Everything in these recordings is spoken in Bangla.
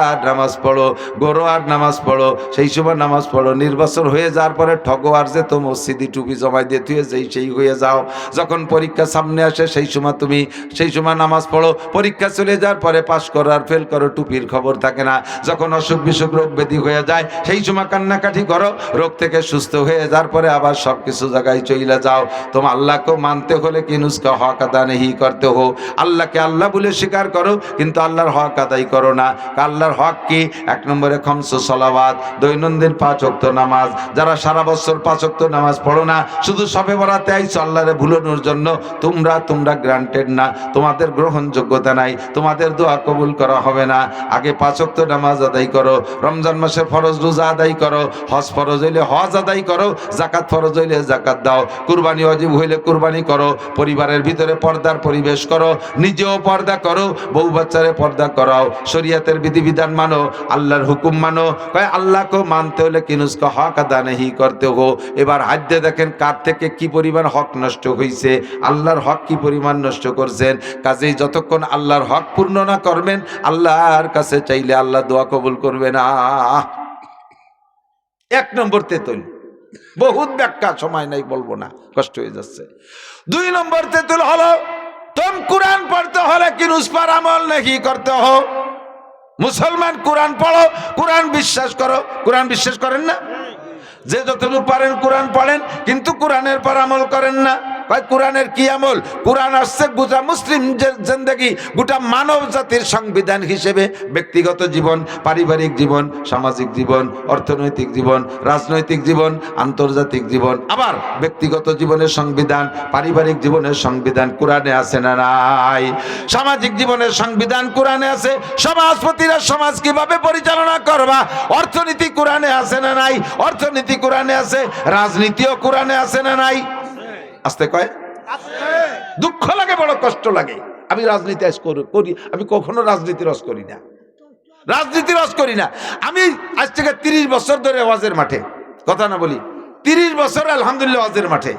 আর নামাজ পড়ো, গরোয়ার নামাজ পড়ো, সেই সময় নামাজ পড়ো। নির্বাচন হয়ে যাওয়ার পরে ঠগোয়ার যে তো মসজিদি টুপি জমাই দিয়ে তুই সেই হয়ে যাও। যখন পরীক্ষা সামনে আসে সেই সময় নামাজ পড়ো। পরীক্ষা চলে যাওয়ার পরে পাশ করো আর ফেল করো, টুপির খবর থাকে না। যখন অসুখ বিসুখ রোগ ব্যাধি হয়ে যায় সেই সময় কান্নাকাটি করো। রোগ থেকে সুস্থ হয়ে যাওয়ার পরে আবার সব কিছু জায়গায় চলে যাও। তোমার আল্লাহকে মানতে হলে কি নুস্কা হক আদা নেই করতে হো। আল্লাহকে আল্লাহ বলে স্বীকার করো, কিন্তু আল্লাহর হক আদায় করো না। আল্লাহর হক কি? 1 নম্বরে খামসু সালাওয়াত, দৈনন্দিন 5 ওয়াক্ত নামাজ। যারা সারা বছর 5 ওয়াক্ত নামাজ পড়ো না, শুধু সবে বরাতে আইছো আল্লাহরে ভুলানোর জন্য, তোমরা গ্রান্টেড না, তোমাদের গ্রহণযোগ্যতা নাই, তোমাদের দোয়া কবুল করা হবে না। আগে 5 ওয়াক্ত নামাজ আদায় করো, রমজান মাসে ফরজ রোজা আদায় করো, হজ ফরজ হইলে হজ আদায় করো, যাকাত ফরজ হইলে যাকাত দাও, কুরবানি ওয়াজিব হইলে কুরবানি করো, পরিবারের ভিতরে পর্দার পরিবেশ করো, নিজেও পর্দা করো, বউ বাচ্চারে পর্দা করাও, শরীয়তের বিধিবিধান মানো, আল্লাহর হুকুম মানো। কয় আল্লাহকে মানতে হলে কিনুসকা হক আদা নেই করতে হো। এবার হাজ্যে দেখেন কার থেকে কি পরিমাণ হক নষ্ট হয়েছে, আল্লাহর হক কি পরিমাণ নষ্ট করছেন। কাজেই যতক্ষণ আল্লাহর হক পূর্ণ না করবেন, আল্লাহর কাছে চাইলে আল্লাহ দোয়া কবুল করবে না। 1 নম্বর তেতুল, বহুত ব্যাখ্যা, সময় নাই বলবো না, কষ্ট হয়ে যাচ্ছে। 2 নম্বর তেতুল হলো तुम कुरान पढ़ते हो लेकिन उस पर अमल नहीं करते हो। मुसलमान कुरान पढ़ो, कुरान विश्वास करो, कुरान विश्वास करें ना, যে যতটুকু পারেন কোরআন পড়েন, কিন্তু কোরআনের পর আমল করেন না। কোরআনের কি আমল? কোরআন আসছে গোটা মুসলিম জিন্দেগি, গোটা মানব জাতির সংবিধান হিসেবে ব্যক্তিগত জীবন, পারিবারিক জীবন, সামাজিক জীবন, অর্থনৈতিক জীবন, রাজনৈতিক জীবন, আন্তর্জাতিক জীবন, আবার ব্যক্তিগত জীবনের সংবিধান, পারিবারিক জীবনের সংবিধান কোরআনে আছে না নাই? সামাজিক জীবনের সংবিধান কোরআনে আছে, সমাজপতিরা সমাজ কিভাবে পরিচালনা করবা অর্থনীতি কোরআনে আছে না নাই? অর্থনীতি কোরআনে আছে, রাজনীতিও কোরআনে আছে না নাই? আসতে কয় দুঃখ লাগে, বড় কষ্ট লাগে। আমি রাজনীতি করি, আমি কখনো রাজনীতি রস করি না, রাজনীতি রস করি না। আমি আজ থেকে 30 বছর ধরে ওয়াজের মাঠে, কথা না বলি, 30 বছর আলহামদুলিল্লাহ ওয়াজের মাঠে।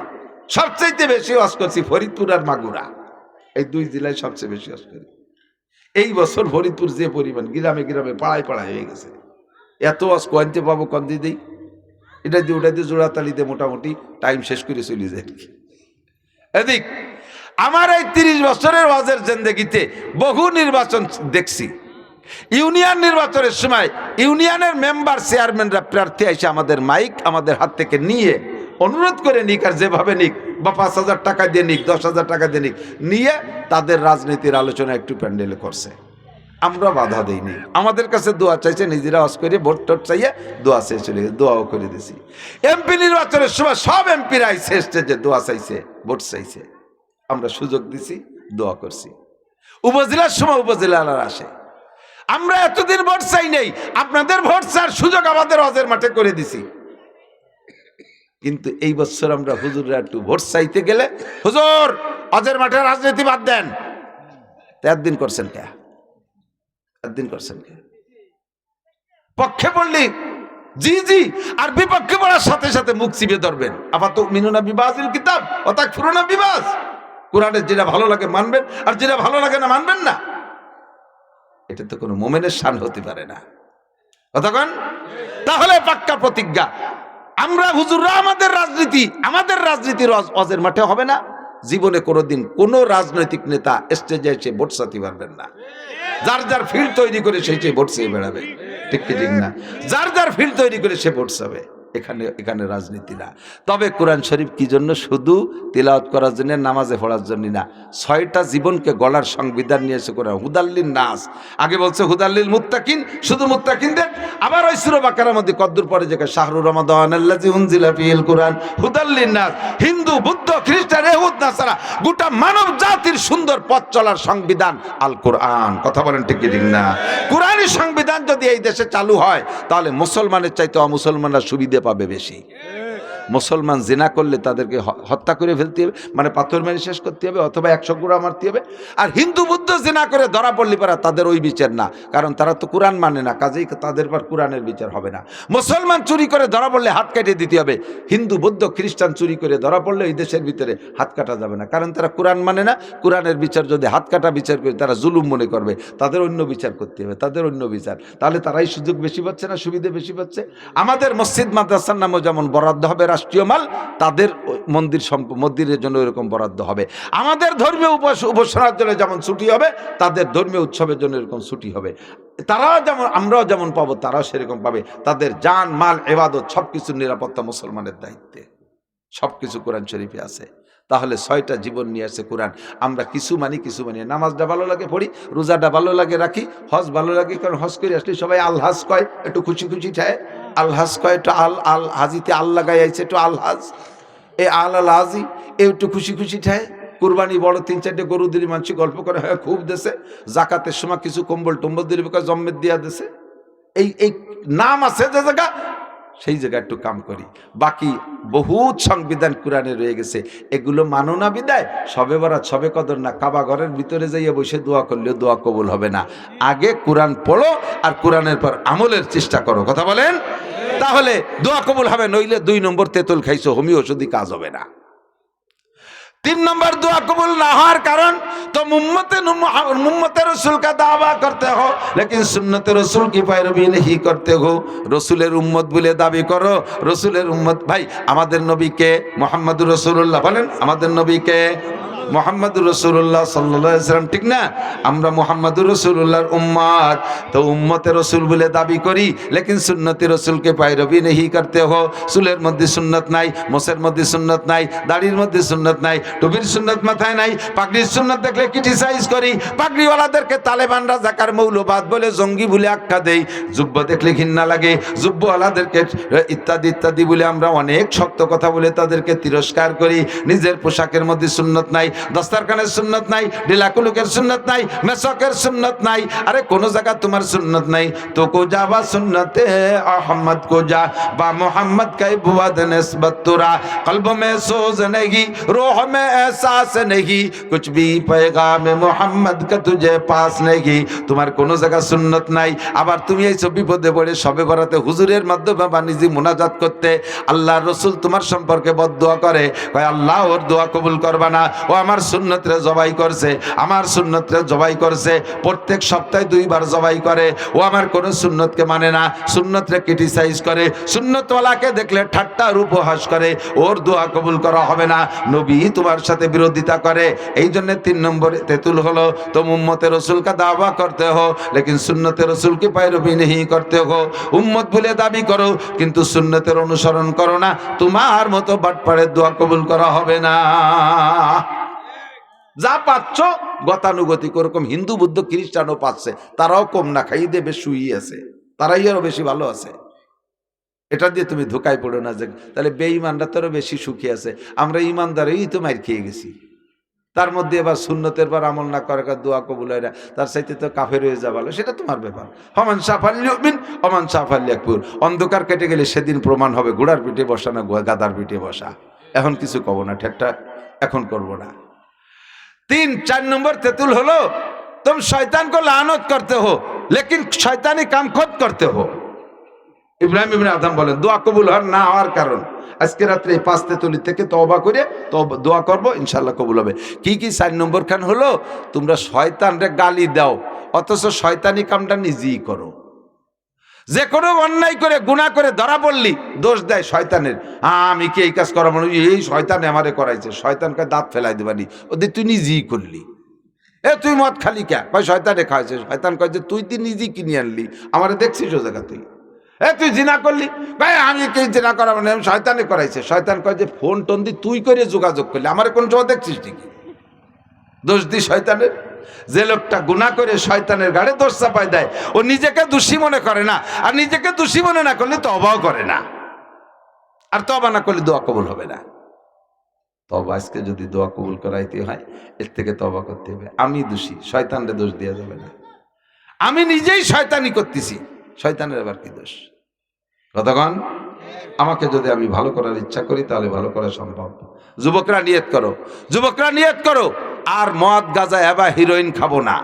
সবচেয়ে বেশি ওয়াজ করছি ফরিদপুর আর মাগুরা, এই 2 জেলায় সবচেয়ে বেশি ওয়াজ করি। এই বছর ফরিদপুর যে পরিমাণ, গ্রামে গ্রামে পাড়ায় পাড়ায় হয়ে গেছে। এত ওয়াজ কনতে পাবো, কন্দি দিই, এটা দিয়ে ওটা দিয়ে জোড়াতালি দিয়ে মোটামুটি টাইম শেষ করে চলে যায়। এদিক আমার এই 30 বছরের ওয়াজের জিন্দেগিতে বহু নির্বাচন দেখছি। ইউনিয়ন নির্বাচনের সময় ইউনিয়নের মেম্বার চেয়ারম্যানরা প্রার্থী এসে আমাদের মাইক আমাদের হাত থেকে নিয়ে অনুরোধ করে নিক, আর যেভাবে নিক, বা 5,000 টাকা দিয়ে নিক, 10,000 টাকা দিয়ে নিক, নিয়ে তাদের রাজনীতির আলোচনা একটু প্যান্ডেলে করছে। আমরা বাধা দেইনি, আমাদের কাছে দোয়া চাইছে, নিজেরা ওয়াজ করে ভোট টোট চাইয়ে দোয়া চেয়ে চলে গেছে, দোয়াও করে দিছি। এমপি নির্বাচনের সময় সব এমপিরা আইসে স্টেজে দোয়া চাইছে, ভোট চাইছে, আমরা সুযোগ দিছি, দোয়া করছি। উপজেলার সময় উপজেলার আসে, আমরা এতদিন ভোট চাই নেই, আপনাদের ভোট চার সুযোগ আমাদের ওয়াজের মাঠে করে দিছি। কিন্তু এই বছর আমরা হুজুররা একটু ভোট চাইতে গেলে, হুজুর ওয়াজের মাঠে রাজনীতি বাদ দেন, একদিন করছেন কে? দিন করছেন পক্ষে পড়লি জি জি, আর বিপক্ষে পড়ার সাথে সাথে মুখ চিপে ধরবেন। আবার তো মিনুনা বিবাজিল কিতাব অতাক ফুরুনা বিবাজ, কোরআনের যেটা ভালো লাগে মানবেন, আর যেটা ভালো লাগে না মানবেন না। এটা তো কোনো মুমিনের শান হতে পারে না, কতক্ষণ? তাহলে পাক্কা প্রতিজ্ঞা, আমরা হুজুররা আমাদের রাজনীতির ওয়াজের মাঠে হবে না। জীবনে কোনোদিন কোনো রাজনৈতিক নেতা স্টেজে এসে ভোট চাইতে পারবেন না। যার যার ফিল্ড তৈরি করে সেই ভোট চেয়ে বেড়াবে, ঠিক কি ঠিক না? যার যার ফিল্ড তৈরি করে সে ভোট চাবে। এখানে রাজনীতি না। তবে কোরআন শরীফ কি জন্য? শুধু তিলাওয়াত করার জন্য, নামাজে পড়ার জন্য না। 6টা জীবনকে গলার সংবিধান নিয়েছে কোরআন। হুদাল্লিন নাস, আগে বলছে হুদাল্লিল মুত্তাকিন, শুধু মুত্তাকিনদের। আবার ওই সূরা বাকারার মধ্যে কদ্দুর পরে যে শাহরু রমাদান আল্লাযী উনজিলা ফীহিল কুরআন হুদাল্লিন নাস, হিন্দু, বৌদ্ধ, খ্রিস্টান, ইহুদ, নাসারা, গোটা মানব জাতির সুন্দর পথ চলার সংবিধান আল কোরআন। কথা বলেন ঠিক কি ঠিক না? কোরআনী সংবিধান যদি এই দেশে চালু হয়, তাহলে মুসলমানের চাইতে অমুসলমানরা সুবিধা পাবে বেশি। মুসলমান জিনা করলে তাদেরকে হত্যা করে ফেলতে হবে, মানে পাথর মেরে শেষ করতে হবে, অথবা 100 গুঁড়া মারতে হবে। আর হিন্দু বুদ্ধ জিনা করে ধরা পড়লে পারা তাদের ওই বিচার না, কারণ তারা তো কোরআন মানে না, কাজেই তাদের পর কোরআনের বিচার হবে না। মুসলমান চুরি করে ধরা পড়লে হাত কেটে দিতে হবে, হিন্দু বৌদ্ধ খ্রিস্টান চুরি করে ধরা পড়লে এই দেশের ভিতরে হাত কাটা যাবে না, কারণ তারা কোরআন মানে না। কোরআনের বিচার যদি হাত কাটা বিচার করে তারা জুলুম মনে করবে, তাদের অন্য বিচার করতে হবে, তাদের অন্য বিচার। তাহলে তারাই সুযোগ বেশি পাচ্ছে না, সুবিধা বেশি পাচ্ছে। আমাদের মসজিদ মাদ্রাসার নামও যেমন বরাদ্দ হবে রাষ্ট্রীয় মাল, তাদের মন্দিরের জন্য এরকম বরাদ্দ হবে। আমাদের ধর্মীয় উপাসনার জন্য যেমন ছুটি হবে, তাদের ধর্মীয় উৎসবের জন্য এরকম ছুটি হবে। তারাও যেমন, আমরাও যেমন পাবো, তারাও সেরকম পাবে। তাদের জান মাল ইবাদত সবকিছুর নিরাপত্তা মুসলমানের দায়িত্বে, সবকিছু কোরআন শরীফে আছে। তাহলে 6টা জীবন নিয়ে আসে কোরআন। আমরা কিছু মানি, কিছু মানি। নামাজটা ভালো লাগে পড়ি, রোজাটা ভালো লাগে রাখি, হজ ভালো লাগে, কারণ হজ করে আসলে সবাই আলহাজ কয়, একটু খুশি খুশি ঠায় আলহাজ কয়, একটু আল হাজিতে আল্লাহ গায়ে আইছে, একটু আলহাজ, এ আল হাজি একটু খুশি খুশি ঠায়। কুরবানি বড় 3-4টে গরু দিলি মানুষ গল্প করে, হয় খুব দেশে। জাকাতের সময় কিছু কম্বল টম্বল দিলি, জম্মের দিয়া দেশে। এই নাম আছে যে জায়গা, সেই জায়গায় একটু কাম করি। বাকি বহুত সংবিধান কোরআনে রয়ে গেছে, এগুলো মানো না বিদায় সবে বরাত সবে কদর না, কাবা ঘরের ভিতরে যাইয়া বসে দোয়া করলেও দোয়া কবুল হবে না। আগে কোরআন পড়ো আর কোরআনের পর আমলের চেষ্টা করো, কথা বলেন, তাহলে দোয়া কবুল হবে। নইলে 2 নম্বর তেঁতুল খাইছো, হোমিও ওষুধই কাজ হবে না। 3 नंबर दुआ कबूल ना हर कारण तो मुम्मत रसूल का दावा करते हो, लेकिन सुन्नत रसूल की पैरवी नहीं करते हो। रसूलेर उम्मत बोले दाबी करो, रसूलेर उम्मत। भाई आमादेर नबी के मुहम्मदुर रसूलुल्लाह बोलेन, आमादेर नबी के मुहम्मदुर रसूलुल्लाह सल्लल्लाहु अलैहि वसल्लम, ठीक ना? আমরা মুহাম্মদুর রাসূলুল্লাহর উম্মত, তো উম্মতে রাসূল বলে দাবি করি, लेकिन সুন্নতে রাসূলকে पैरवी नहीं करते हो। চুলের মধ্যে সুন্নাত নাই, মোছের মধ্যে সুন্নাত নাই, দাড়ির মধ্যে সুন্নাত নাই, টুপির সুন্নাত মাথায় নাই, পাগড়ির সুন্নাত দেখলে ক্রিটিসাইজ করি, পাগড়িওয়ালাদেরকে তালেবান রাজাকার মৌলবাদ বলে জঙ্গি বলে আখ্যা দেই, জুব্বা দেখলে ঘৃণা লাগে, জুব্বাওয়ালাদেরকে ইত্যাদি ইত্যাদি বলে আমরা অনেক শক্ত কথা বলে তাদেরকে তিরস্কার করি। নিজের পোশাকের মধ্যে সুন্নাত নাই, দস্তারখানের সুন্নাত নাই, ডিলাকুলুকের সুন্নাত নাই, মেসকের সুন্নাত নাই। আরে কোন জায়গা তোমার সুন্নাত নাই তো কো যাবা সুন্নতে আহমদ কো যা বা মোহাম্মদ কে বুয়াদ নিসবত তোরা, কলব মে সোজ নেহি, রূহ মে এহসাস নেহি, কুছ ভি पैगाम মোহাম্মদ কা তুঝে পাস নেহি। তোমার কোন জায়গা সুন্নাত নাই, আবার তুমি এই বিপদে পড়ে সবে বরাতে হুজুরের মাধ্যমে বা নিজে মুনাজাত করতে আল্লাহর রাসূল তোমার সম্পর্কে বদদুয়া করে, কয় আল্লাহ ওর দোয়া কবুল করবা না, ও আমার সুন্নতরে জবাই করছে, আমার সুন্নতরে জবাই করছে, প্রত্যেক সপ্তাহে 2 বার জবাই করে, ও আমার কোন সুন্নতকে মানে না, সুন্নতরে ক্রিটিসাইজ করে, সুন্নতওয়ালাকে দেখলে ঠাট্টা আর উপহাস করে, ওর দোয়া কবুল করা হবে না। নবী তোমার সাথে বিরোধিতা করে, এই জন্য 3 নম্বরে তেতুল হলো তো উম্মতে রসুল কা দাওয়া করতে হো, লেকিন সুন্নতে রসুল কি पैरवी नहीं करते हो। উম্মত বলে দাবি করো কিন্তু সুন্নতের অনুসরণ করো না, তোমার মতো বাটপাড়ের দোয়া কবুল করা হবে না। যা পাচ্ছ গতানুগতিক, ওরকম হিন্দু বুদ্ধ খ্রিস্টানও পাচ্ছে, তারাও কম না, খাইয়ে দেবে শুয়ে আছে, তারাই আরো বেশি ভালো আছে। এটা দিয়ে তুমি ধোকায় পড়ো না যে তাহলে বেঈমানরা তারও বেশি সুখী আছে, আমরা ইমানদারই তো মার খেয়ে গেছি। তার মধ্যে এবার সুন্নতের পর আমল না করে দোয়া কবুল হয় না, তার চাইতে তো কাফের হয়ে যা ভালো, সেটা তোমার ব্যাপার। হমান সাফাল্লিউমিন ওমান সাফাল্লিয়াকফুর, অন্ধকার কেটে গেলে সেদিন প্রমাণ হবে ঘোড়ার পিঠে বসা না গাদার পিঠে বসা। এখন কিছু কব না, ঠেট্টা এখন করব না। 4 নম্বর তেতুল হলো तुम शैतान को लानत करते हो लेकिन शैतानी काम खुद करते हो। ইব্রাহিম ইবনে আদম বলেন দোয়া কবুল হওয়ার না হওয়ার কারণ আজকে রাত্রে এই 5 তেতুলি থেকে তওবা করে দোয়া করব, ইনশাআল্লাহ কবুল হবে। কি কি 4 নম্বর খান হলো তোমরা শয়তানরে গালি দাও অথচ শয়তানি কামটা নিজেই করো। যে কোনো অন্যায় করে গুনাহ করে ধরা পড়লি দোষ দেয় শয়তানের, আমি কি এই কাজ করা মানে এই শয়তান আমারে করাইছে, শয়তানকে দাঁত ফেলাই দিবানি, ওদের তুই নিজেই করলি। এ তুই মদ খালি কে, কয় শয়তানে খাইছে, শয়তান কয় যে তুই নিজেই কিনে আনলি, আমারে দেখছিস ও জায়গা তুই। এ তুই জিনা করলি, ভাই আমি কি জিনা করা মানে শয়তানে করাইছে, শয়তান কয় যে ফোন টোন দি তুই করে যোগাযোগ করলি, আমার কোন সময় দেখছিস ঠিকই, দোষ দি শয়তানের। যে লোকটা গুনাহ করে শয়তানের গাড়ে দোষ চাপায় দেয় ও নিজেকে দোষী মনে করে না, আর নিজেকে দোষী মনে না করলে তওবাও করে না, আর তওবা না করলে দোয়া কবুল হবে না। তওবা আজকে যদি দোয়া কবুল করাইতে হয় এর থেকে তওবা করতে হবে। আমি দোষী, শয়তানরে দোষ দেওয়া যাবে না, আমি নিজেই শয়তানি করতেছি, শয়তানের আবার কি দোষ? কতক্ষণ আমাকে যদি আমি ভালো করার ইচ্ছা করি তাহলে ভালো করা সম্ভব। যুবকরা নিয়ত করো, যুবকরা নিয়ত করো, আর মদ গাঁজা এবা হিরোইন খাবো না।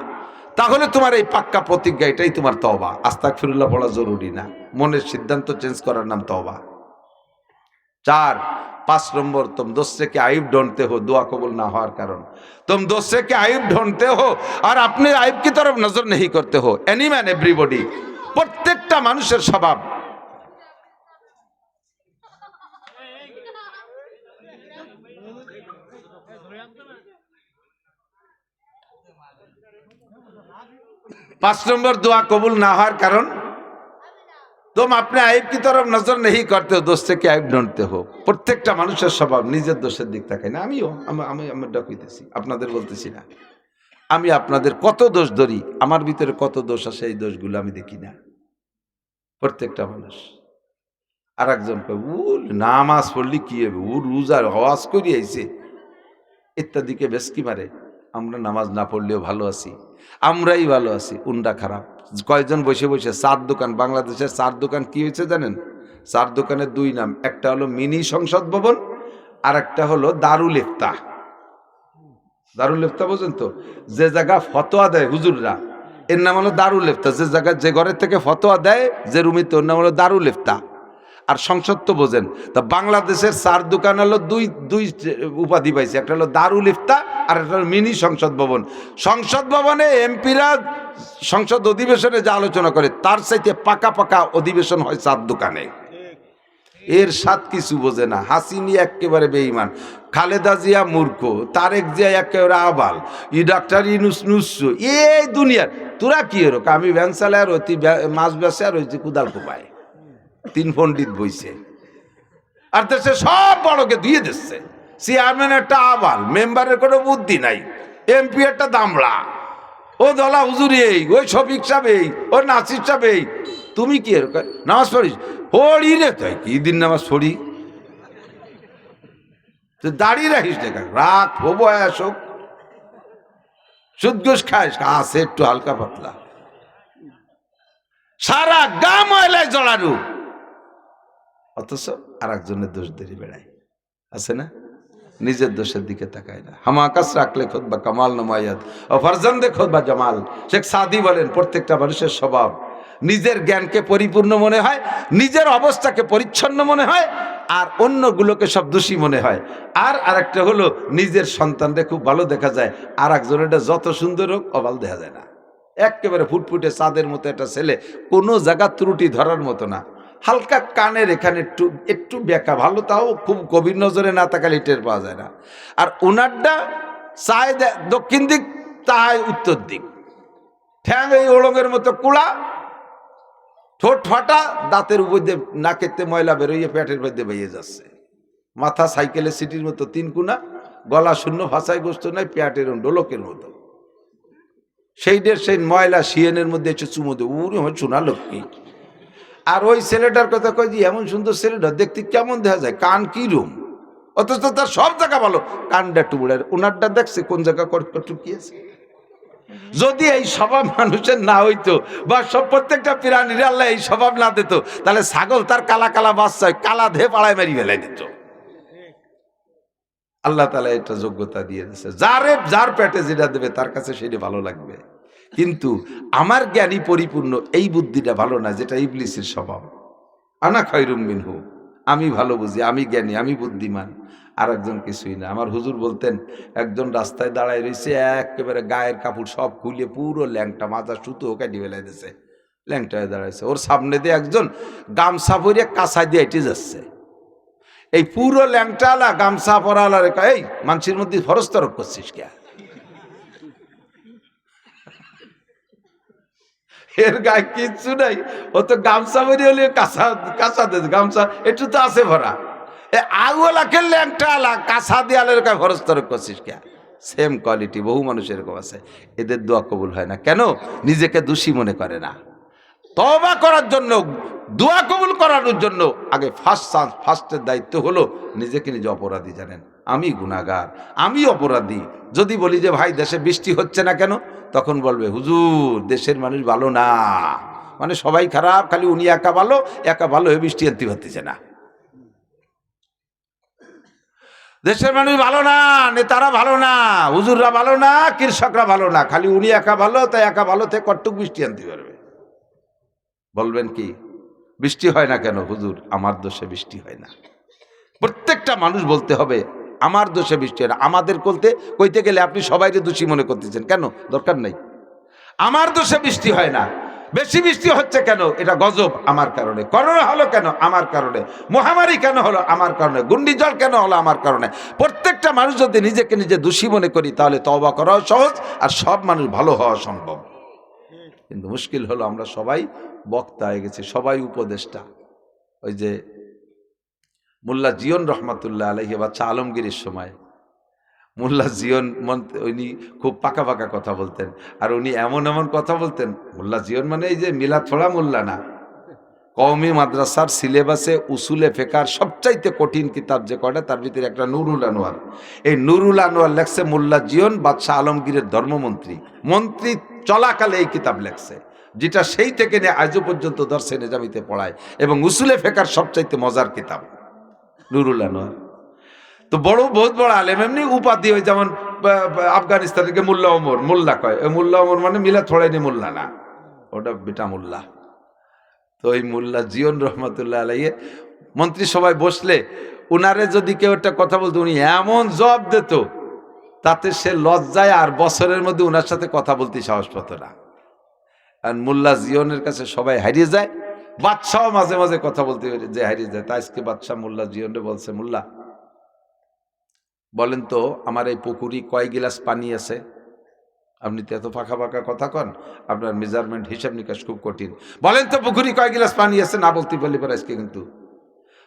তাহলে তোমার এই পাক্কা প্রতিজ্ঞা, এটাই তোমার তওবা। আস্তাগফিরুল্লাহ পড়া জরুরি না, মনের সিদ্ধান্ত চেঞ্জ করার নাম তওবা। 4 5 নম্বর, तुम दूसरे के आइब ढूंढते हो दुआ कबूल ना होने कारण। तुम दूसरे के आइब ढूंढते हो और अपने आइब की तरफ नजर नहीं करते हो। एनी मैन एवरीबॉडी, प्रत्येकटा मानुषेर स्वभाव। पांच नंबर दुआ कबूल ना होने कारण, तुम अपने आइब की तरफ नजर नहीं करते हो, दोस्ते के आइब ढूंढते हो। प्रत्येकटा मानुषेर स्वभाव निजेर दोषेर दिक ताकाय ना। आमिও আমি ডাকইতেছি, আপনাদের বলতেছি না। আমি আপনাদের কত দোষ ধরি, আমার ভিতরে কত দোষ আছে, এই দোষগুলো আমি দেখি না। প্রত্যেকটা মানুষ। আর একজন কয় ও নামাজ পড়লি কি হবে, ও রোজার হওয়াজ করি আইছে ইত্যাদিকে বেশকি মারে। আমরা নামাজ না পড়লেও ভালো আছি, আমরাই ভালো আছি, উন্ডা খারাপ। কয়েকজন বসে বসে চার দোকান, বাংলাদেশের চার দোকান কি হয়েছে জানেন? চার দোকানের 2 নাম, একটা হলো মিনি সংসদ ভবন, আর একটা হলো দারুল ইফতাহ। দারুল ইফতাহ বোঝেন তো, যে জায়গা ফতোয়া দেয় হুজুররা, এর নাম হলো দারুল ইফতাহ। যে জায়গা, যে ঘরের থেকে ফতোয়া দেয় যে রুমিতে, ওর নাম হলো দারুল ইফতাহ। আর সংসদ তো বোঝেন। তা বাংলাদেশের 4 দোকান হলো দুই উপাধি পাইছে, একটা হলো দারুল ইফতাহ আর একটা হলো মিনি সংসদ ভবন। সংসদ ভবনে এমপিরা সংসদ অধিবেশনে যা আলোচনা করে, তার চাইতে পাকা পাকা অধিবেশন হয় 4 দোকানে। এর সাথ কিছু বোঝে না। হাসিনি একেবারে বেঈমান, খালেদা জিয়া মূর্খ, তারেক জিয়া একেবারে আবাল, ডাক্তার ইউনূস নুসু। এই দুনিয়ার তোরা কি এরকম? আমি ভ্যান চালাই আর হইতি মাছ বেচে আর হইতি কুদাল কোপায়। 3 পণ্ডিত বইছে, আর দেশে সব বড়কে দিয়ে দিচ্ছে। চেয়ারম্যান একটা আবাল, মেম্বারের কোনো বুদ্ধি নাই, এমপি একটা দামড়া, ও দলা হুজুর এই, ওই শফিক সাহেব এই, ও নাসির সাহেব এই। তুমি কি এরকম নামাজ পড়িস? পড়ি রে, তাই কি দিন নামাজ পড়ি? দাঁড়িয়ে রাখিস না, রাত হবো আসুক, সুদ ঘুষ খাইস, আছে একটু হালকা পাতলা, সারা গা ময়লায় জড়ানো, অথচ আর একজনের দোষ ধরে বেড়ায়। আছে না? নিজের দোষের দিকে তাকায় না। হামাকাস রাখলে খোদ বা কামাল নমায়াত ও ফারজান্দে খোদ বা জামাল। শেখ সাদি বলেন, প্রত্যেকটা মানুষের স্বভাব নিজের জ্ঞানকে পরিপূর্ণ মনে হয়, নিজের অবস্থাকে পরিচ্ছন্ন মনে হয়, আর অন্যগুলোকে সব দোষী মনে হয়। আর আরেকটা হলো, নিজের সন্তানকে খুব ভালো দেখা যায়, আর একজনেরটা যত সুন্দর হোক অবাল দেখা যায় না। একেবারে ফুটফুটে চাঁদের মতো একটা ছেলে, কোনো জায়গা ত্রুটি ধরার মতো না। হালকা কানের এখানে একটু বেঁকা, ভালো, তাও খুব গভীর নজরে না তাকালে টের পাওয়া যায় না। আর ওনারটা চায় দক্ষিণ দিক, তাই উত্তর দিক, ঠ্যাং এই ওলঙ্গের মতো কুড়া, ঠোঁট ফাটা, দাঁতের উপর দিয়ে নাকেতে ময়লা বেরোইয়ে পেটের মধ্যে বেরিয়ে যাচ্ছে, মাথা সাইকেলের সিটির মতো 3 কোনা, গলা শূন্য, ভাষায় গোস্ত নাই, পেটের ডোলকের মতো। সেই ময়লা শিয়েনের মধ্যে এসে চুমো দেব, উনি হয় চুনা লক্ষ্মী। আর ওই ছেলেটার কথা কই যে, এমন সুন্দর ছেলেটা দেখতে কেমন দেখা যায়, কান কি রুম, অথচ তার সব জায়গা ভালো, কানটা টুবুড়ার। ওনারটা দেখছে কোন জায়গা টুকিয়েছে। যদি এই স্বভাব মানুষের না হইতো, বা সব প্রত্যেকটা প্রাণীর আল্লাহ এই স্বভাব না দিত, তাহলে ছাগল তার কালা কালা বাচ্চা কালা ধে পাড়ায় মারি ফেলাই দিত। আল্লাহ তাআলা এটা যোগ্যতা দিয়ে দিয়েছে, যার পেটে যেটা দেবে তার কাছে সেটা ভালো লাগবে। কিন্তু আমার জ্ঞানী পরিপূর্ণ এই বুদ্ধিটা ভালো না, যেটা ইবলিসের স্বভাব। আনা খায়রুম মিনহু, আমি ভালো বুঝি, আমি জ্ঞানী, আমি বুদ্ধিমান, আর একজন কিছুই না। আমার হুজুর বলতেন, একজন রাস্তায় দাঁড়ায় রয়েছে, একেবারে গায়ের কাপড় সব খুলে পুরো ল্যাংটা, মাথা সুতো কাটি ফেলাই দিয়েছে, ল্যাংটায় দাঁড়াইছে। ওর সামনে দিয়ে একজন গামছা পরে কাঁচা দিয়ে হেঁটে যাচ্ছে। এই পুরো ল্যাংটালা গামছা পরালা রেখা, এই মানুষের মধ্যে ফরজ তরক করছিস কে? এর গায়ে কিচ্ছু নাই, ও তো গামছা বেরিয়ে হলে কাঁচা দে, গামছা একটু তো আছে ভরা। আগুলাকে ল্যাংটালা কাঁচা দেয়ালের গায়ে ফরজ তরক করছিস কে? সেম কোয়ালিটি বহু মানুষ এরকম আছে, এদের দোয়া কবুল হয় না। কেন? নিজেকে দোষী মনে করে না। তওবা করার জন্য, দোয়া কবুল করানোর জন্য আগে ফার্স্টের দায়িত্ব হলো নিজেকে নিজে অপরাধী জানেন। আমি গুনাহগার, আমি অপরাধী। যদি বলি যে ভাই দেশে বৃষ্টি হচ্ছে না কেন, তখন বলবে হুজুর দেশের মানুষ ভালো না, মানে সবাই খারাপ, খালি উনি একা ভালো হয়ে বৃষ্টি আনতে পারতেছে না। দেশের মানুষ ভালো না, নেতারা ভালো না, হুজুররা ভালো না, কৃষকরা ভালো না, খালি উনি একা ভালো, তাই একা ভালো থেকে কটুক বৃষ্টি আনতে পারবে। বলবেন কি বৃষ্টি হয় না কেন? হুজুর আমার দোষে বৃষ্টি হয় না। প্রত্যেকটা মানুষ বলতে হবে আমার দোষে বৃষ্টি হয় না। আমাদের কইতে গেলে আপনি সবাইকে দোষী মনে করতেছেন কেন? দরকার নাই। আমার দোষে বৃষ্টি হয় না। বেশি বৃষ্টি হচ্ছে কেন? এটা গজব আমার কারণে। করোনা হলো কেন? আমার কারণে। মহামারী কেন হলো? আমার কারণে। ঘূর্ণিঝড় কেন হলো? আমার কারণে। প্রত্যেকটা মানুষ যদি নিজেকে নিজে দোষী মনে করি তাহলে তওবা করাও সহজ আর সব মানুষ ভালো হওয়া সম্ভব। কিন্তু মুশকিল হলো আমরা সবাই বক্তা হয়ে গেছি, সবাই উপদেষ্টা। ওই যে মোল্লা জিয়ন রহমাতুল্লাহ আলাইহি বাচ্চা আলমগীরের সময় মোল্লা জিয়ন উনি খুব পাকা পাকা কথা বলতেন। আর উনি এমন এমন কথা বলতেন, মোল্লা জিয়ন মানে এই যে মিলাদ পড়া মোল্লা না, কওমি মাদ্রাসার সিলেবাসে উসুলে ফেকার সবচাইতে কঠিন কিতাব যে কয়টা তার ভিতরে একটা নুরুল আনোয়ার। এই নুরুল আনোয়ার লেখছে মোল্লা জিয়ন বাদশাহ আলমগীরের ধর্মমন্ত্রী, মন্ত্রী চলাকালে এই কিতাব লেখছে, যেটা সেই থেকে নিয়ে আজও পর্যন্ত দর্শে নিজামিতে পড়ায় এবং উসুলে ফেকার সবচাইতে মজার কিতাব নুরুল আনোয়ার। তো বহুত বড় আলেম, এমনি উপাধি ওই যেমন আফগানিস্তান থেকে মোল্লা ওমর, মোল্লা কয়, মোল্লা ওমর মানে মিলা ছড়াইনি মোল্লা না, ওটা বেটা মোল্লা। তো ওই মোল্লা জিয়ন রহমতুল্লাহ আলাইহি মন্ত্রিসভায় বসলে উনারে যদি কেউ একটা কথা বলতো উনি এমন জবাব দিত তাতে সে লজ্জায় আর বছরের মধ্যে উনার সাথে কথা বলতে সাহস পেত না। আর মোল্লা জিয়নের কাছে সবাই হারিয়ে যায়, বাদশাহ মাঝে মাঝে কথা বলতে যে হারিয়ে যায়। তা আজকে বাদশাহ মোল্লা জিয়নরে বলছে, মোল্লা বলেন তো আমার এই পুকুরি কয় গিলাস পানি আছে? আপনি তো এত ফাঁকা ফাঁকা কথা কন, আপনার মেজারমেন্ট হিসাব নিকাশ খুব কঠিন, বলেন তো পুকুরি কয় গিলাস পানি আছে? না বলতে পারলে পরে আজকে কিন্তু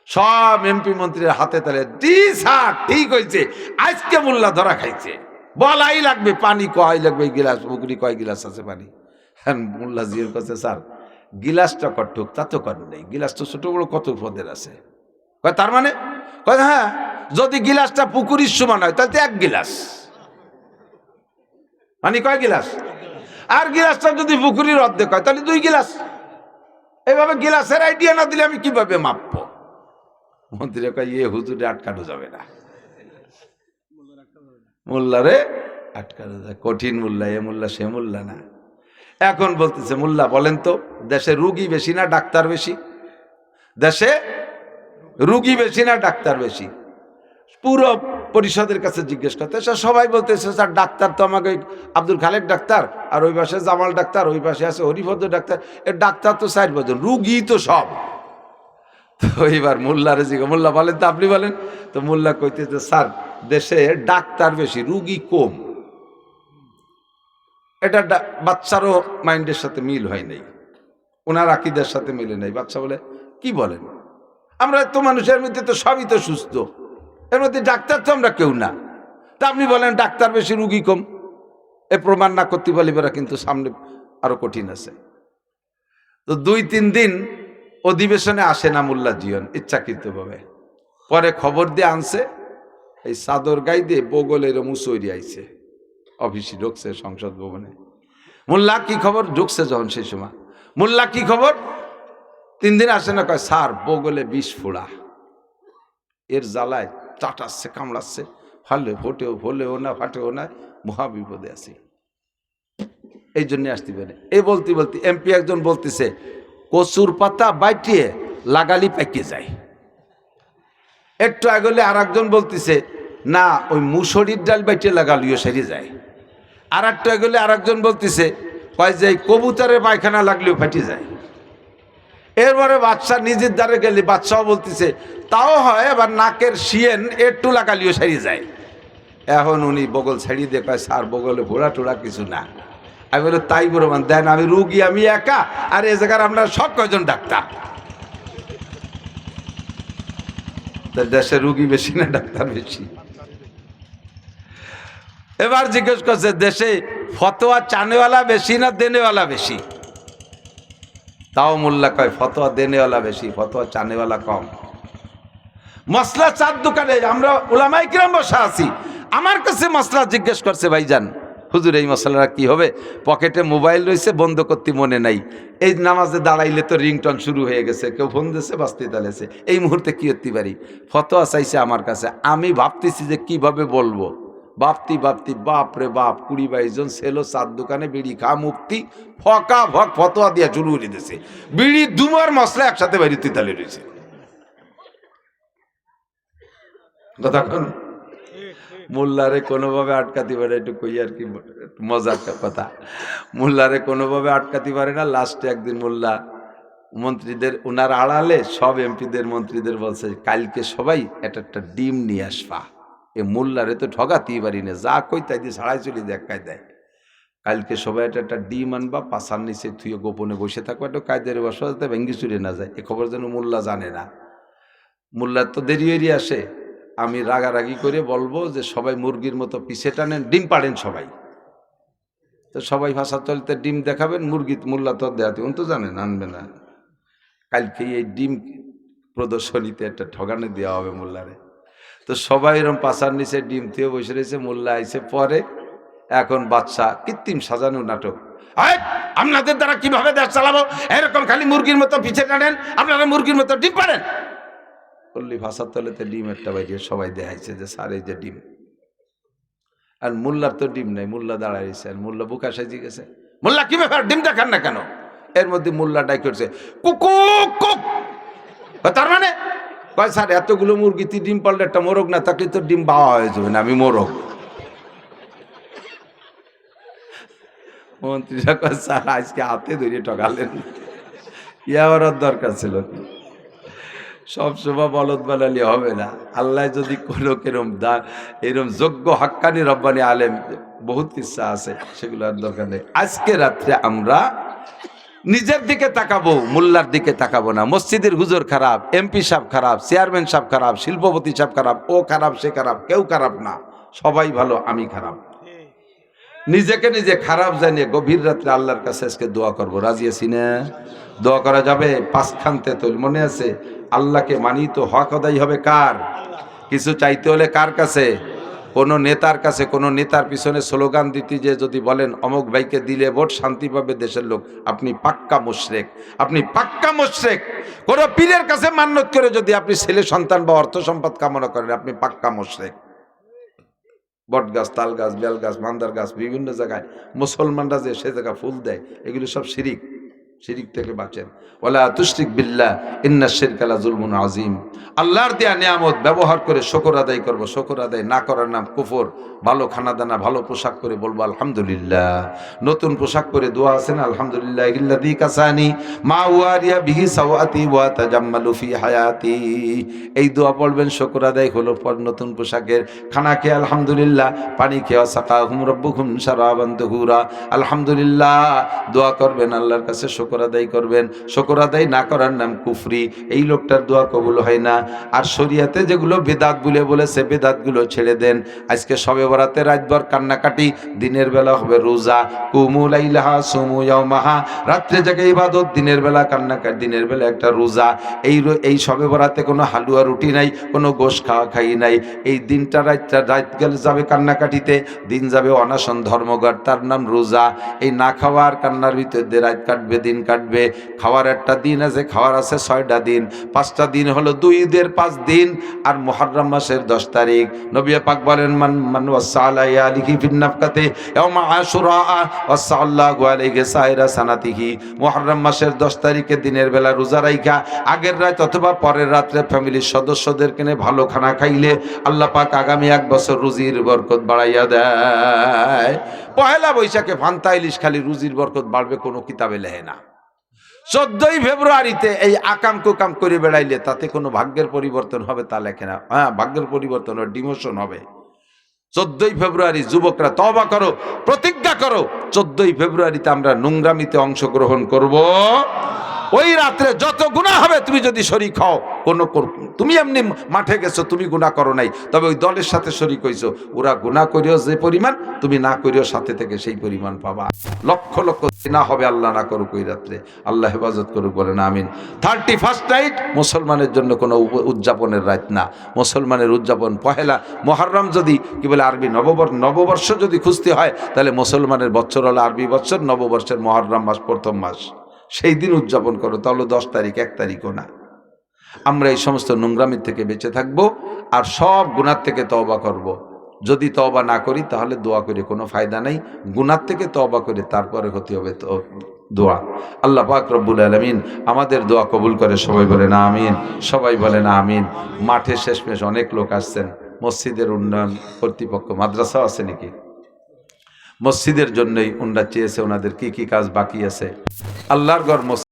সব এমপি মন্ত্রীর হাতে তালে জি স্যার ঠিক হয়েছে, আজকে মোল্লা ধরা খাইছে, বলাই লাগবে পানি কয় লাগবে, এই গিলাস পুকুরি কয় গিলাস আছে পানি? হ্যাঁ মোল্লা জিয়র কাছে স্যার গিলাসটা কটুক তা তো কর নেই, গিলাস তো ছোট বড় কত পদের আছে। কয় তার মানে? কয় হ্যাঁ যদি গিলাসটা পুকুরির সমান হয় তাহলে এক গিলাস মানে কয় গিলাস, আর গিলাসটা যদি পুকুরির অর্ধেক হয় তাহলে 2 গিলাস। এইভাবে গিলাসের আইডিয়া না দিলে আমি কিভাবে মাপবো? মন্ত্রী কয় ইয়ে হুজুরে আটকানো যাবে না, মোল্লারে আটকানো যায়, কঠিন মোল্লা, এ মোল্লা সে মোল্লা না। এখন বলতেছে মোল্লা বলেন তো দেশে রুগী বেশি না ডাক্তার বেশি? দেশে রুগী বেশি না ডাক্তার বেশি? পুরো পরিষদের কাছে জিজ্ঞেস করতে সবাই বলতেছে স্যার ডাক্তার তো আমাকে আব্দুল খালেক ডাক্তার, আর ওই পাশে জামাল ডাক্তার, ওই পাশে আছে হরিভদ্র ডাক্তার, এর ডাক্তার তো 4 বছর, রুগী তো সব। তো এইবার মোল্লারে জিজ্ঞেস, মোল্লা বলেন তো আপনি বলেন তো। মোল্লা কইতেছে স্যার দেশে ডাক্তার বেশি রুগী কম। এটা বাচ্চারও মাইন্ডের সাথে মিল হয় নাই, ওনার আকীদার সাথে মিলে নাই। বাচ্চা বলে কি বলেন, আমরা তো মানুষের মধ্যে তো সবই তো সুস্থ, এর মধ্যে ডাক্তার তো আমরা কেউ না, তা আপনি বলেন ডাক্তার বেশি রুগী কম, এ প্রমাণ না করতে পারলে কিন্তু সামনে আরো কঠিন আছে। তো 2-3 দিন অধিবেশনে আসে না মোল্লা জিয়ন ইচ্ছাকৃতভাবে, পরে খবর দিয়ে আনছে এই চাদর গাই দিয়ে বগলের মুসৈরি আইছে, অফিসে ঢুকছে সংসদ ভবনে। মোল্লা কি খবর? ঢুকছে যখন সেই সময়, মোল্লা কি খবর? 3 দিন আসে না, কয় স্যার বগলে 20 ফোড়া, এর জ্বালায় চাটাচ্ছে কামড়াচ্ছে, হলেও না ফাটেও না, মহা বিপদে আছি, এই জন্য আসতে পারে। এই বলতে বলতে এমপি একজন বলতেছে কচুর পাতা বাইটিয়ে লাগালি পেকে যায়। একটু আগলে আর একজন বলতেছে না ওই মুসুরির ডাল বাইটিয়ে লাগালিও সেরে যায়। আর একটু আগলে আর একজন বলতেছে কয় যে কবুতরের পায়খানা লাগলেও ফেটে যায়। এরপরে বাদশা নিজের দ্বারে গেলে বাদশাহ বলতেছে তাও হয়, আবার নাকের শিয়েন একটু লাগালিও সেরে যায়। এখন উনি বগল ছাড়িয়ে দিয়ে কয় স্যার বগলে ভোড়া টোড়া কিছু না। আমি বলে তাই প্রমাণ দেন, আমি রুগী আমি একা, আর এ জায়গার আমরা সব কয়জন ডাক্তার। দেশে রুগী বেশি না ডাক্তার বেশি? এবার জিজ্ঞেস করছে দেশে ফতোয়া চানেওয়ালা বেশি না দেনেওয়ালা বেশি? তাও মোল্লা কয় ফতোয়া দেনেওয়ালা বেশি, ফতোয়া চানেওয়ালা কম। মশলা চার দোকানে আমরা উলামায়ে কিরাম বসা আছি, আমার কাছে মশলা জিজ্ঞেস করছে ভাইজান হুজুর এই মশলাটা কি হবে, পকেটে মোবাইল রয়েছে, বন্ধ করতে মনে নাই, এই নামাজে দাঁড়াইলে তো রিংটন শুরু হয়ে গেছে, কেউ ফোন দিয়েছে, বাঁচতে তালেছে, এই মুহূর্তে কি করতে পারি? ফতোয়া চাইছে আমার কাছে, আমি ভাবতেছি যে কিভাবে বলবো, বাপতি বাপ রে বাপ, 20-22 জন ছেলে, 4 দোকানে বিড়ি খা মুক্তি, ফকা ফক ফতোয়া দিয়া শুরু করে দিয়েছে, বিড়ি দুমার মশলা একসাথে বাড়িতে তালে রয়েছে। তখন মোল্লারে কোনোভাবে আটকাতে পারে, একটু কই আর কি মজার কথা, মোল্লারে কোনোভাবে আটকাতে পারে না। লাস্টে একদিন মোল্লা মন্ত্রীদের, ওনার আড়ালে সব এমপিদের মন্ত্রীদের বলছে, কালকে সবাই একটা ডিম নিয়ে আসবা। এ মোল্লারে তো ঠগাতেই পারি না, যা কই তাই দিয়ে ছাড়াই চলে দেখায় দেয়। কালকে সবাই একটা ডিম আনবা, পাশার নিচে থুয়ে গোপনে বসে থাকবো, একটা কায়দারে বসা যাতে ভেঙ্গি চুরে না যায়, এ খবর যেন মোল্লা জানে না। মোল্লার তো দেরি হয়ে আসে, আমি রাগারাগি করে বলবো যে সবাই মুরগির মতো পিছে টানেন, ডিম পাড়েন সবাই। তো সবাই ভাষা চলতে ডিম দেখাবেন, মুরগি মোল্লা তো দেখাতে, উনি তো জানেন আনবে না। কালকে এই ডিম প্রদর্শনীতে একটা ঠগানো দেওয়া হবে মোল্লারে। তো সবাই এরকম পাশার নিচে ডিম থেকে বসে রয়েছে, মোল্লা আইসে পরে। এখন বাদশা কৃত্রিম সাজানো নাটক, আপনাদের দ্বারা কিভাবে দেশ চালাবো, এরকম খালি মুরগির মতো পিছে টানেন, আপনারা মুরগির মতো ডিম পাড়েন। বললি ভাষার তলেতে ডিম একটা বাইরে সবাই দেখাইছে যে স্যার এই যে ডিম, আর মোল্লার তো ডিম নাই, মোল্লা দাঁড়াইছে, আর মোল্লা বুকা সাজি গেছে, মোল্লা কি ব্যাপার ডিম দেখান না কেন? এর মধ্যে মোল্লা ডাই করছে কুকুক কুক, তার মানে কয় স্যার এতগুলো মুরগিতে ডিম পারলে একটা মোরগ না থাকলে তো ডিম বাওয়া হয়ে যাবে না, আমি মোরগ। মন্ত্রীরা কয় স্যার আজকে হাতে ধরে ঠকালেন, ইয়ার দরকার ছিল কি? সবসময় বলদ বানালি হবে না। আল্লাহ যদি কোনো কেরম এরম যোগ্য হাক্কানি রব্বানি আলেম, বহুত কিচ্ছা আছে, সেগুলো আর দরকার নেই। আজকে রাত্রে আমরা নিজের দিকে তাকাবো, মোল্লার দিকে তাকাবো না। মসজিদের হুজুর খারাপ, এমপি সাহেব খারাপ, চেয়ারম্যান সাহেব খারাপ, শিল্পপতি সাহেব খারাপ, ও খারাপ সে খারাপ, কেউ খারাপ না, সবাই ভালো, আমি খারাপ। নিজেকে নিজে খারাপ জানিয়ে গভীর রাত্রে আল্লাহর কাছে আজকে দোয়া করবো, রাজি আছি না? দোয়া করা যাবে? 5 খানতে তো মনে আছে, আল্লাহকে মানি তো হক আদায় হবে কার? কিছু চাইতে হলে কার কাছে? কোনো নেতার কাছে। কোনো নেতার পিছনে স্লোগান দিতে যে যদি বলেন অমুক ভাইকে দিলে ভোট শান্তি পাবে দেশের লোক, আপনি পাক্কা মুশরিক, আপনি পাক্কা মুশরিক। কোনো পীরের কাছে মান্যত করে যদি আপনি ছেলে সন্তান বা অর্থ সম্পদ কামনা করেন, আপনি পাক্কা মুশরিক। বট গাছ, তাল গাছ, বেল গাছ, মান্দার গাছ, বিভিন্ন জায়গায় মুসলমানরা যে সে জায়গায় ফুল দেয়, এগুলো সব শিরিক। শিরিক থেকে বাঁচেন। ওয়ালা তুশরিক বিল্লাহ ইন্নাশ শিরকা লাযুলমুন আযীম। আল্লাহর দেয়া নিয়ামত ব্যবহার করে শুকর আদায় করব, শুকর আদায় না করার নাম কুফর। ভালো খানা দানা, ভালো পোশাক করে বলবো আলহামদুলিল্লাহ। নতুন পোশাক করে দোয়া আছেন আলহামদুলিল্লাহিল্লাযী কাসানি মা ওয়ারিয়া বিহি সাওয়াতি ওয়া তাজাম্মালু ফি হায়াতি। এই দোয়া পড়বেন, শুকর আদায় হলো পর নতুন পোশাকের। খানা খেয়ে আলহামদুলিল্লাহ, পানি খেয়ে সাকাহুম রাব্বুকুম শারাবান তাহুরা। আলহামদুলিল্লাহ দোয়া করবেন, আল্লাহর কাছে শুকর আদায় করবেন। শুকর আদায় না করার নাম কুফরি। এই লোকটার দোয়া কবুল হয় না। আর শরীয়তে যেগুলো বেদাত বলে বলেছে, বেদাতগুলো ছেড়ে দেন। আজকে সবে বরাতে রাতভর কান্নাকাটি, দিনের বেলা হবে রোজা। কুমু লাইলাহা সুমু ইয়াওমাহা, রাত্রে জেগে ইবাদত, দিনের বেলা কান্নাকাটি, দিনের বেলা একটা রোজা। এই সবে বরাতে কোনো হালুয়া রুটি নাই, কোনো গোশ খাওয়া খাই নাই। এই দিনটা রাত গেলে যাবে কান্নাকাটিতে, দিন যাবে অনাশন ধর্মঘট, তার নাম রোজা। এই না খাওয়ার কান্নার ভিতর দিয়ে রাত কাটবে, দিন কাটবে। খাওয়ার একটা দিন আছে, খাওয়ার আছে 6টা দিন। 5টা দিন হলো 2 ঈদের 5 দিন আর মুহররম মাসের 10 তারিখ। নবী পাক বলেন মান ওয়াসালা আলাইহি ফিন নাফকাতে ইয়াউমা আশুরা ওয়াসাল্লাহু আলাইহি সাইরা সানাতিহি। মুহররম মাসের 10 তারিখে দিনের বেলা রোজা রাইখা আগের রাত অথবা পরের রাতে ফ্যামিলির সদস্যদেরকে নিয়ে ভালো খানা খাইলে আল্লাহ পাক আগামী 1 বছর রুজির বরকত বাড়াইয়া দেয়। পহেলা বৈশাখে ফান্তা ইলিশ খালি রুজির বরকত বাড়বে কোনো কিতাবে লেখে না। 14ই ফেব্রুয়ারিতে এই আকাম কুকাম করে বেড়াইলে তাতে কোনো ভাগ্যের পরিবর্তন হবে তা লেখে না। হ্যাঁ, ভাগ্যের পরিবর্তন হবে, ডিমোশন হবে। 14ই ফেব্রুয়ারি যুবকরা তওবা করো, প্রতিজ্ঞা করো, 14ই ফেব্রুয়ারিতে আমরা নোংরামিতে অংশগ্রহণ করব ওই রাত্রে যত গুনাহ হবে তুমি যদি শরীক হও, তুমি এমনি মাঠে গেছো, তুমি গুনাহ করো নাই, তবে ওই দলের সাথে শরীক হইছো, ওরা গুনাহ করিও যে পরিমাণ, তুমি না করিও সাথে থেকে সেই পরিমাণ পাবা। লক্ষ লক্ষ না হবে, আল্লাহ না করুক ওই রাত্রে, আল্লাহ হেফাজত করুক, বলেন আমিন। 31st নাইট মুসলমানের জন্য কোনো উদযাপনের রাত না। মুসলমানের উদযাপন পহেলা মুহররম, যদি কি বলে আরবি নববর্ষ যদি খুঁজতে হয়, তাহলে মুসলমানের বছর হলো আরবি বছর, নববর্ষের মুহররম মাস প্রথম মাস, সেই দিন উদযাপন করো, তাহলে 10 তারিখ 1 তারিখও না। আমরা এই সমস্ত নোংরামির থেকে বেঁচে থাকবো, আর সব গুনাহ থেকে তওবা করব। যদি তওবা না করি তাহলে দোয়া করে কোনো ফায়দা নাই, গুনাহ থেকে তওবা করে তারপরে হতে হবে তো দোয়া। আল্লাহ পাক রব্বুল আলামিন আমাদের দোয়া কবুল করে, সবাই বলেন আমিন, সবাই বলেন আমিন। মাঠে শেষমেশ অনেক লোক আসছেন, মসজিদের উন্নয়ন কর্তৃপক্ষ, মাদ্রাসা আছে নাকি, মসজিদের জন্যই ওনারা চেয়েছে, ওনাদের কি কি কাজ বাকি আছে, আল্লাহর ঘর মসজিদ